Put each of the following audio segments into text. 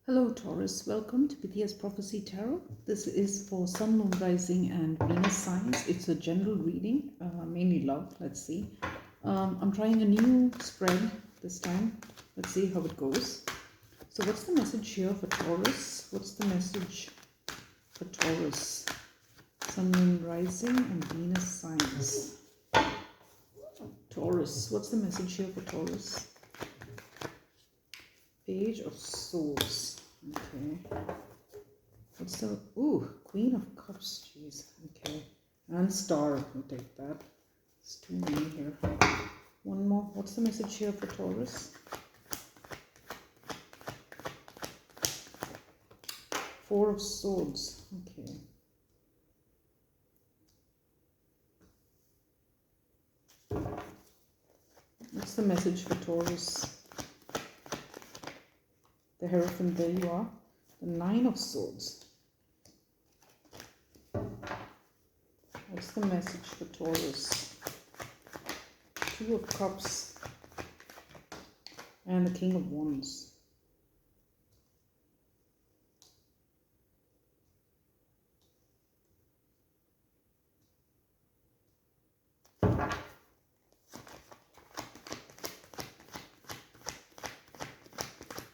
Hello Taurus, welcome to Vidya's Prophecy Tarot. This is for Sun, Moon, Rising and Venus signs. It's a general reading, mainly love. Let's see. I'm trying a new spread this time. Let's see how it goes. So what's the message here for Taurus? What's the message for Taurus? Sun, Moon, Rising and Venus signs. Taurus, what's the message here for Taurus? Page of Swords. Okay. What's the... Ooh, Queen of Cups. Jeez. Okay. And Star. I'll take that. It's too many here. One more. What's the message here for Taurus? Four of Swords. Okay. What's the message for Taurus? The Hierophant, there you are. The Nine of Swords. What's the message for Taurus? Two of Cups. And the King of Wands.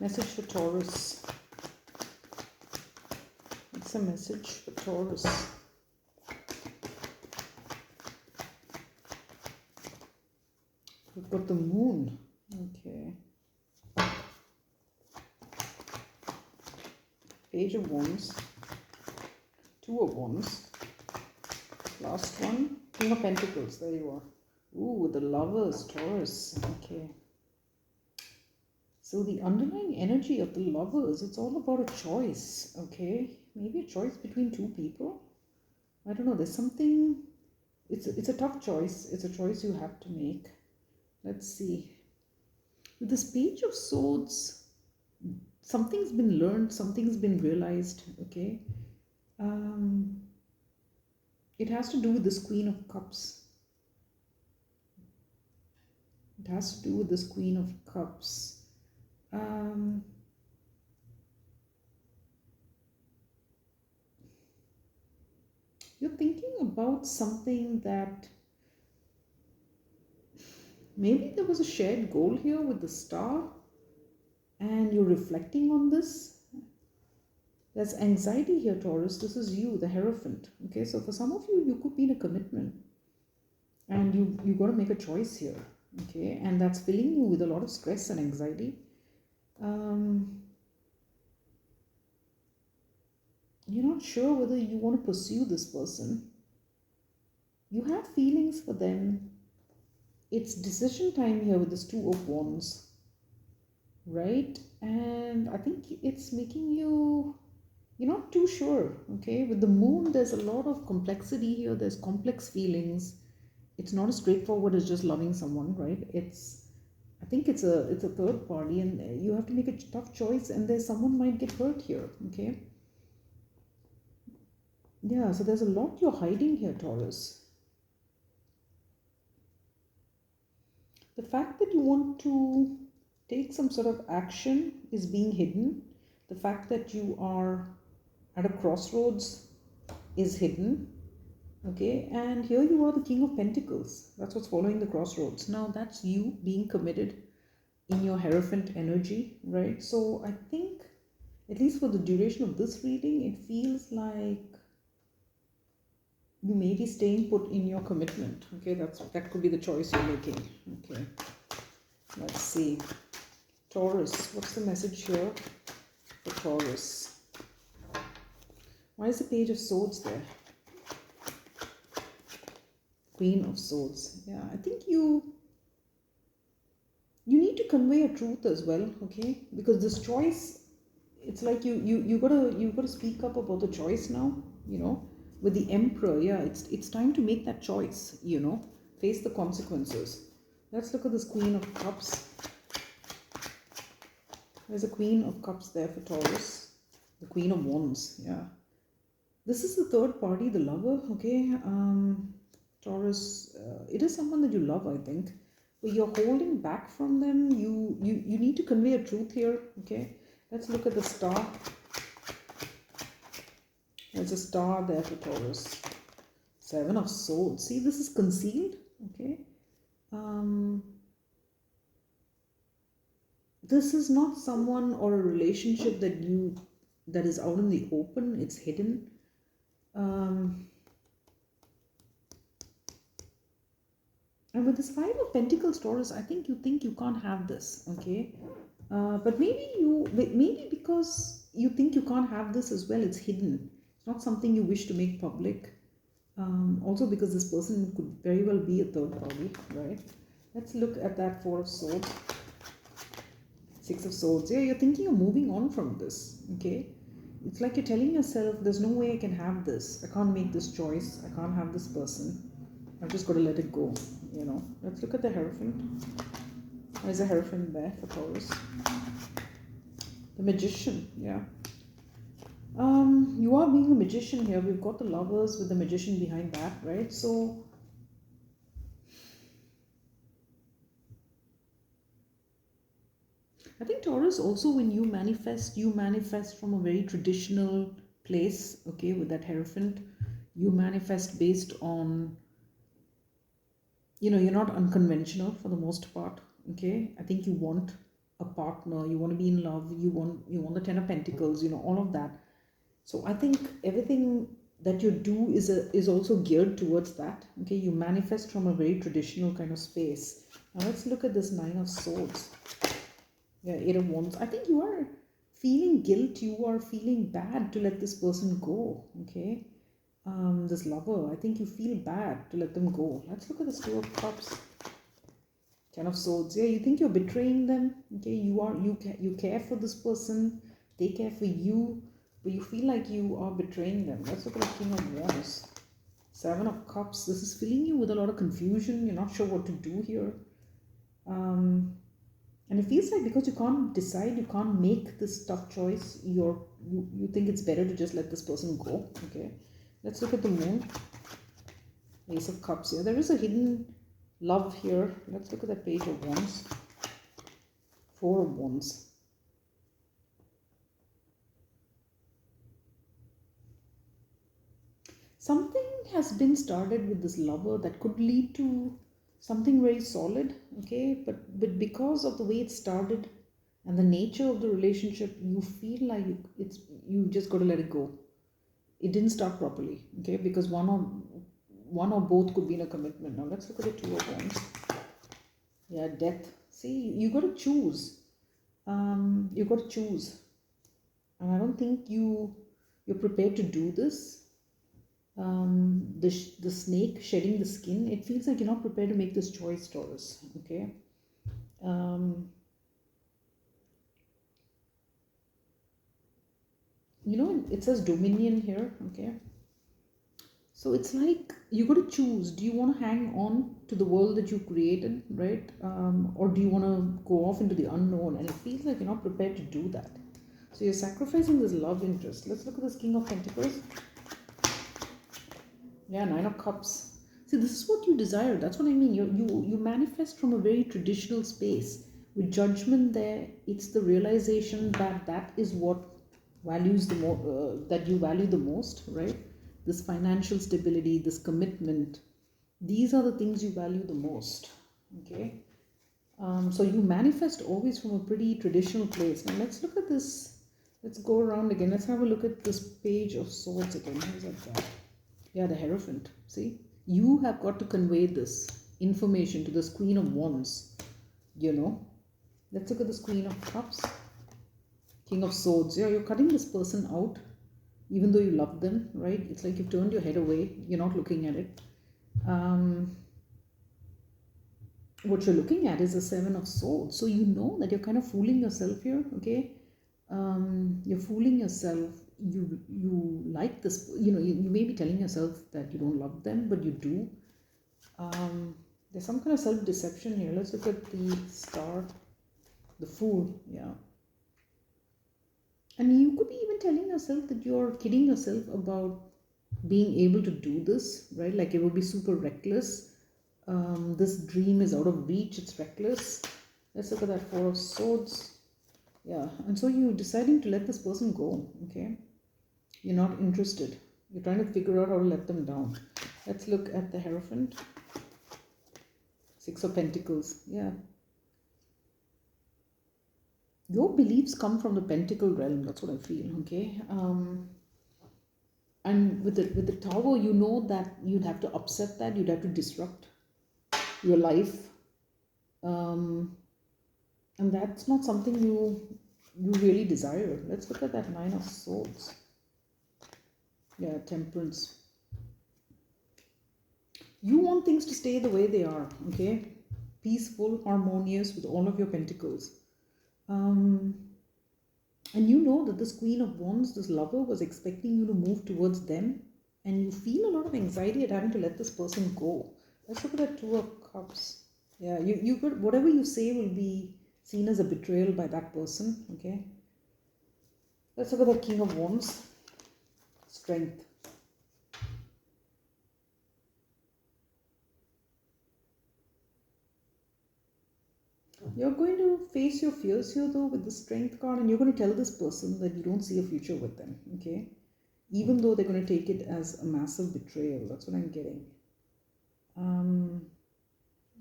Message for Taurus. What's the message for Taurus? We've got the Moon. Okay. Page of Wands. Two of Wands. Last one. King of Pentacles. There you are. Ooh, the Lovers, Taurus. Okay. So the underlying energy of the Lovers, it's all about a choice, okay? Maybe a choice between two people. I don't know, there's something, it's a tough choice. It's a choice you have to make. Let's see. With this Page of Swords, something's been learned, something's been realized, okay? It has to do with this Queen of Cups. It has to do with this Queen of Cups. You're thinking about something that maybe there was a shared goal here with the Star and you're reflecting on this. There's anxiety here, Taurus. This is you, the Hierophant. Okay, so for some of you, you could be in a commitment and you got to make a choice here. Okay, and that's filling you with a lot of stress and anxiety. You're not sure whether you want to pursue this person. You have feelings for them. It's decision time here with this Two of Wands, right? And I think it's making you're not too sure, okay? With the Moon, there's a lot of complexity here. There's complex feelings. It's not as straightforward as just loving someone, right? I think it's a third party and you have to make a tough choice and there's someone might get hurt here, okay? Yeah, so there's a lot you're hiding here, Taurus. The fact that you want to take some sort of action is being hidden. The fact that you are at a crossroads is hidden. Okay, and here you are, the King of Pentacles. That's what's following the crossroads. Now that's you being committed in your Hierophant energy, right? So I think, at least for the duration of this reading, it feels like you may be staying put in your commitment. Okay, that could be the choice you're making. Okay, let's see. Taurus, what's the message here for Taurus? Why is the Page of Swords there? Queen of Swords. Yeah, I think you need to convey a truth as well, okay? Because this choice, it's like you gotta speak up about the choice now, you know. With the Emperor, yeah, it's time to make that choice, you know. Face the consequences. Let's look at this Queen of Cups. There's a Queen of Cups there for Taurus. The Queen of Wands, yeah. This is the third party, the lover, okay? Taurus, it is someone that you love, I think. But you're holding back from them. You need to convey a truth here, okay? Let's look at the star. There's a star there for Taurus. Seven of Swords. See, this is concealed. Okay. This is not someone or a relationship that is out in the open. It's hidden. And with this Five of Pentacles, Taurus, I think you can't have this. Okay. But maybe because you think you can't have this as well, it's hidden. It's not something you wish to make public. Also because this person could very well be a third party, right? Let's look at that Four of Swords. Six of Swords. Yeah, you're thinking of moving on from this, okay? It's like you're telling yourself, there's no way I can have this. I can't make this choice. I can't have this person. I've just got to let it go, you know? Let's look at the Hierophant. There's a Hierophant there for Taurus. The Magician, yeah. You are being a magician here. We've got the Lovers with the Magician behind that, right? So I think Taurus, also when you manifest from a very traditional place, okay, with that Hierophant. You manifest based on, you're not unconventional for the most part, okay? I think you want a partner, you want to be in love, you want the Ten of Pentacles, all of that. So I think everything that you do is also geared towards that, okay? You manifest from a very traditional kind of space. Now let's look at this Nine of Swords. Yeah, Eight of Wands. I think you are feeling guilt. You are feeling bad to let this person go. Okay. This lover. I think you feel bad to let them go. Let's look at this Two of Cups. Ten of Swords. Yeah, you think you're betraying them. Okay. You care for this person. They care for you, but you feel like you are betraying them. Let's look at the King of Wands. Seven of Cups. This is filling you with a lot of confusion. You're not sure what to do here. And it feels like because you can't decide, you can't make this tough choice, you think it's better to just let this person go. Okay. Let's look at the Moon. Ace of Cups here. There is a hidden love here. Let's look at the Page of Wands. Four of Wands. Something has been started with this lover that could lead to something very solid, okay? But because of the way it started and the nature of the relationship, you feel like you just got to let it go. It didn't start properly, okay? Because one or both could be in a commitment. Now let's look at the Two of Wands. Yeah, Death. See, you got to choose. You got to choose, and I don't think you're prepared to do this. The snake shedding the skin, it feels like you're not prepared to make this choice, Taurus. Okay. It says dominion here. Okay. So it's like you got to choose. Do you want to hang on to the world that you created, right? Or do you want to go off into the unknown? And it feels like you're not prepared to do that. So you're sacrificing this love interest. Let's look at this King of Pentacles. Yeah, Nine of Cups. See, this is what you desire. That's what I mean. You manifest from a very traditional space. With Judgment there, it's the realization that is what values that you value the most, right? This financial stability, this commitment. These are the things you value the most, okay? So you manifest always from a pretty traditional place. Now let's look at this. Let's go around again. Let's have a look at this Page of Swords again. How's that? Yeah, the Hierophant. See, you have got to convey this information to this Queen of Wands. Let's look at this Queen of Cups. King of Swords. Yeah, you're cutting this person out, even though you love them, right? It's like you've turned your head away. You're not looking at it. What you're looking at is a Seven of Swords. So you know that you're kind of fooling yourself here, okay? You're fooling yourself. You like this, you may be telling yourself that you don't love them, but you do. There's some kind of self-deception here. Let's look at the Star, the Fool. Yeah, and you could be even telling yourself that you're kidding yourself about being able to do this, right? Like it would be super reckless. This dream is out of reach. It's reckless. Let's look at that Four of Swords. Yeah, and so you're deciding to let this person go, okay? You're not interested. You're trying to figure out how to let them down. Let's look at the Hierophant. Six of Pentacles. Yeah. Your beliefs come from the Pentacle realm. That's what I feel, okay? And with the Tower, you know that you'd have to upset that. You'd have to disrupt your life. Um, and that's not something you really desire. Let's look at that Nine of Swords. Yeah, Temperance. You want things to stay the way they are, okay? Peaceful, harmonious with all of your pentacles. Um, and you know that this Queen of Wands, this lover, was expecting you to move towards them. And you feel a lot of anxiety at having to let this person go. Let's look at that Two of Cups. Yeah, you could, whatever you say will be seen as a betrayal by that person, okay? Let's look at the King of Wands. Strength. You're going to face your fears here though with the Strength card, and you're going to tell this person that you don't see a future with them, okay? Even though they're going to take it as a massive betrayal. That's what I'm getting.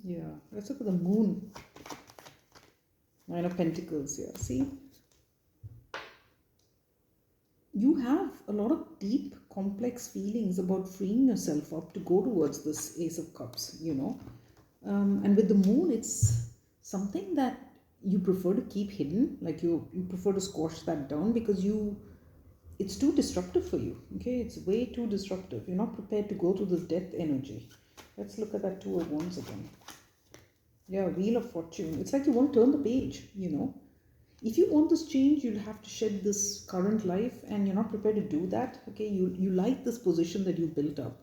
Yeah, let's look at the Moon. Nine of Pentacles here. See? You have a lot of deep, complex feelings about freeing yourself up to go towards this Ace of Cups, you know? And with the Moon, it's something that you prefer to keep hidden. Like you prefer to squash that down because it's too disruptive for you, okay? It's way too disruptive. You're not prepared to go to this death energy. Let's look at that Two of Wands again. Yeah, Wheel of Fortune. It's like you want to turn the page, you know? If you want this change, you'll have to shed this current life, and you're not prepared to do that, okay? You like this position that you built up.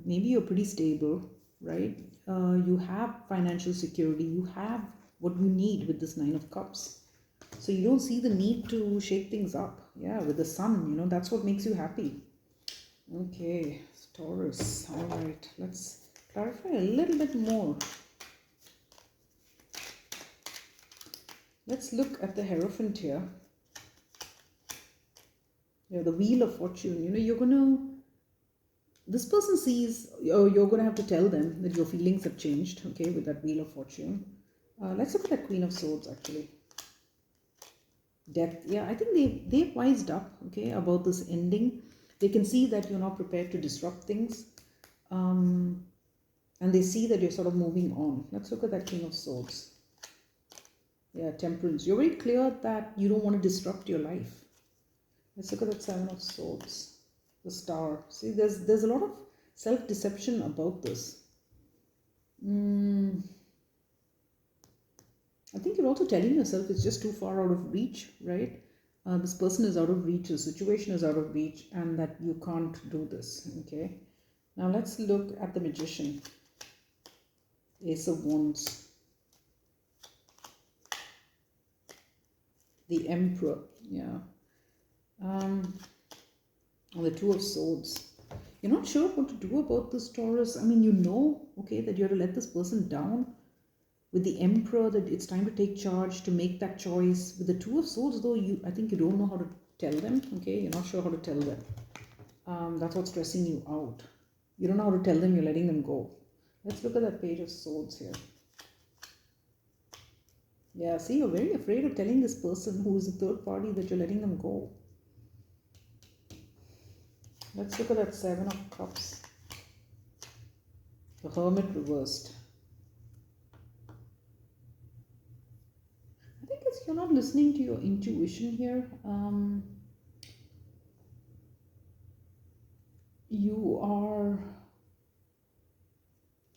Maybe you're pretty stable, right? You have financial security. You have what you need with this Nine of Cups. So you don't see the need to shake things up. Yeah, with the Sun, you know, that's what makes you happy. Okay, Taurus. All right, let's clarify a little bit more. Let's look at the Hierophant here. Yeah, the Wheel of Fortune. You know, you're going to... This person sees, or you're going to have to tell them that your feelings have changed, okay, with that Wheel of Fortune. Let's look at that Queen of Swords, actually. Death. Yeah, I think they've wised up, okay, about this ending. They can see that you're not prepared to disrupt things. And they see that you're sort of moving on. Let's look at that King of Swords. Yeah, Temperance. You're very clear that you don't want to disrupt your life. Let's look at that Seven of Swords. The Star. See, there's a lot of self-deception about this. I think you're also telling yourself it's just too far out of reach, right? This person is out of reach, the situation is out of reach, and that you can't do this, okay? Now let's look at the Magician. Ace of Wands. The Emperor, yeah. And the Two of Swords. You're not sure what to do about this, Taurus. I mean, you know, okay, that you have to let this person down. With the Emperor, that it's time to take charge, to make that choice. With the Two of Swords, though, I think you don't know how to tell them, okay? You're not sure how to tell them. That's what's stressing you out. You don't know how to tell them you're letting them go. Let's look at that Page of Swords here. Yeah, see, you're very afraid of telling this person who is a third party that you're letting them go. Let's look at that Seven of Cups. The Hermit reversed. I think it's you're not listening to your intuition here. You are...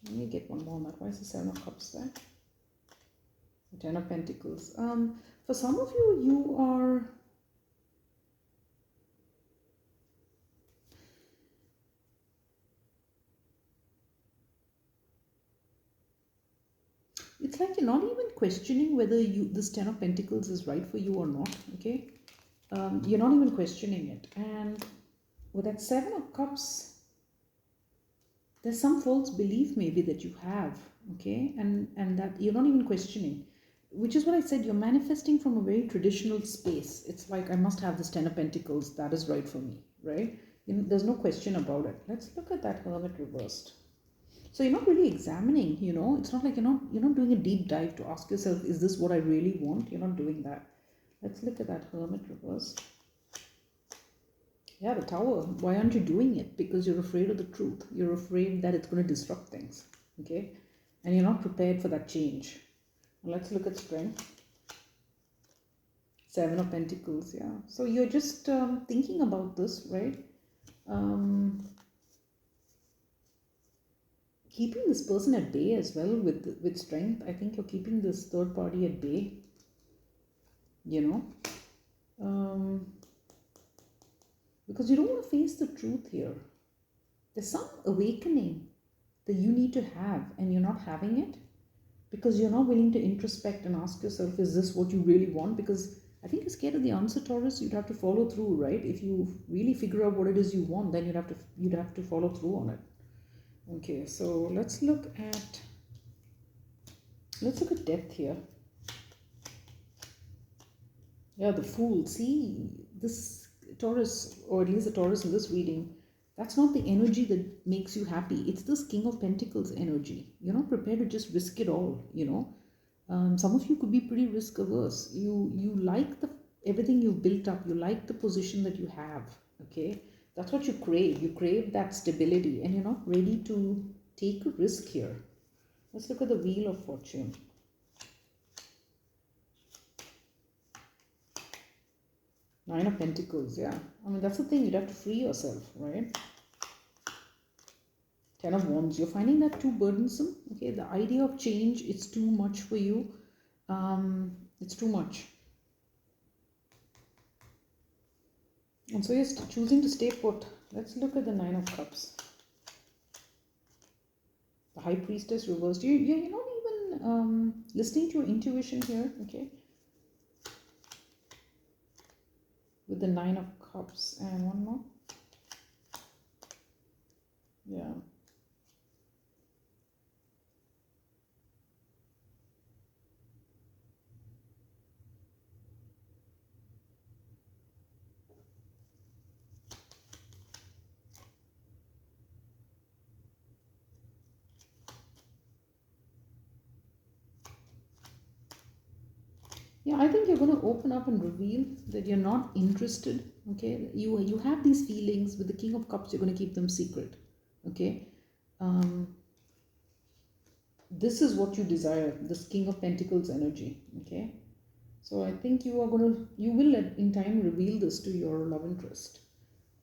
Let me get one more on that. Why is the Seven of Cups there? The Ten of Pentacles. For some of you, you are... It's like you're not even questioning whether this Ten of Pentacles is right for you or not, okay? You're not even questioning it. And with that Seven of Cups, there's some false belief maybe that you have, okay? And that you're not even questioning. which is what I said, you're manifesting from a very traditional space. It's like, I must have this Ten of Pentacles, that is right for me, right? There's no question about it. Let's look at that Hermit reversed. So you're not really examining, it's not like you're not doing a deep dive to ask yourself, is this what I really want? You're not doing that. Let's look at that Hermit reversed. Yeah, the Tower. Why aren't you doing it? Because you're afraid of the truth. You're afraid that it's going to disrupt things, okay? And you're not prepared for that change. Let's look at Strength. Seven of Pentacles, yeah. So you're just thinking about this, right? Keeping this person at bay as well with Strength. I think you're keeping this third party at bay, because you don't want to face the truth here. There's some awakening that you need to have, and you're not having it because you're not willing to introspect and ask yourself, is this what you really want? Because I think you're scared of the answer, Taurus. You'd have to follow through, right? If you really figure out what it is you want, then you'd have to follow through on it. Okay, so let's look at depth here. Yeah, the Fool. See, this Taurus, or at least the Taurus in this reading, that's not the energy that makes you happy. It's this King of Pentacles energy. You're not prepared to just risk it all, Some of you could be pretty risk averse. You like everything you've built up. You like the position that you have, okay? That's what you crave. You crave that stability, and you're not ready to take a risk here. Let's look at the Wheel of Fortune. Nine of Pentacles, yeah. I mean, that's the thing. You'd have to free yourself, right? Ten of Wands. You're finding that too burdensome, okay? The idea of change, it's too much for you. It's too much. And so you're choosing to stay put. Let's look at the Nine of Cups. The High Priestess reversed. You're not even listening to your intuition here, okay? With the Nine of Cups and one more. Yeah. Yeah, I think you're going to open up and reveal that you're not interested, okay? You have these feelings. With the King of Cups, you're going to keep them secret, okay? This is what you desire, this King of Pentacles energy, okay? So I think you will in time reveal this to your love interest.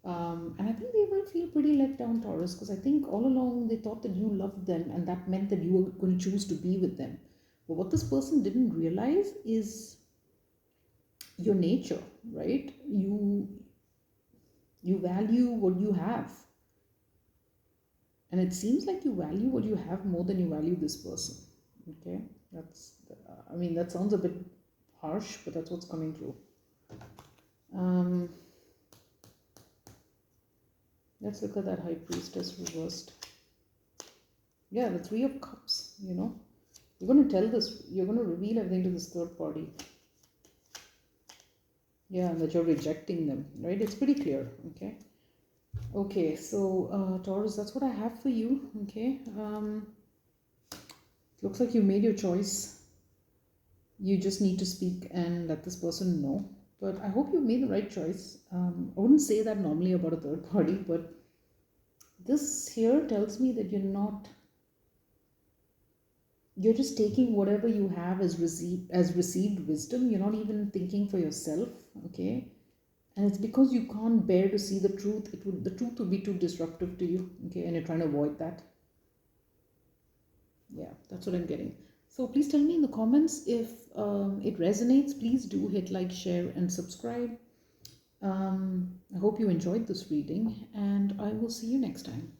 And I think they will feel pretty let down, Taurus, because I think all along they thought that you loved them, and that meant that you were going to choose to be with them. But what this person didn't realize is your nature, right? You value what you have. And it seems like you value what you have more than you value this person, okay? That sounds a bit harsh, but that's what's coming through. Let's look at that High Priestess reversed. Yeah, the Three of Cups, You're going to tell this, you're going to reveal everything to this third party. Yeah, and that you're rejecting them, right? It's pretty clear, okay? Okay, so Taurus, that's what I have for you, okay? Looks like you made your choice. You just need to speak and let this person know. But I hope you made the right choice. I wouldn't say that normally about a third party, but this here tells me that you're just taking whatever you have as received wisdom. You're not even thinking for yourself, okay? And it's because you can't bear to see the truth. The truth would be too disruptive to you, okay? And you're trying to avoid that. Yeah, that's what I'm getting. So please tell me in the comments if it resonates. Please do hit like, share, and subscribe. I hope you enjoyed this reading, and I will see you next time.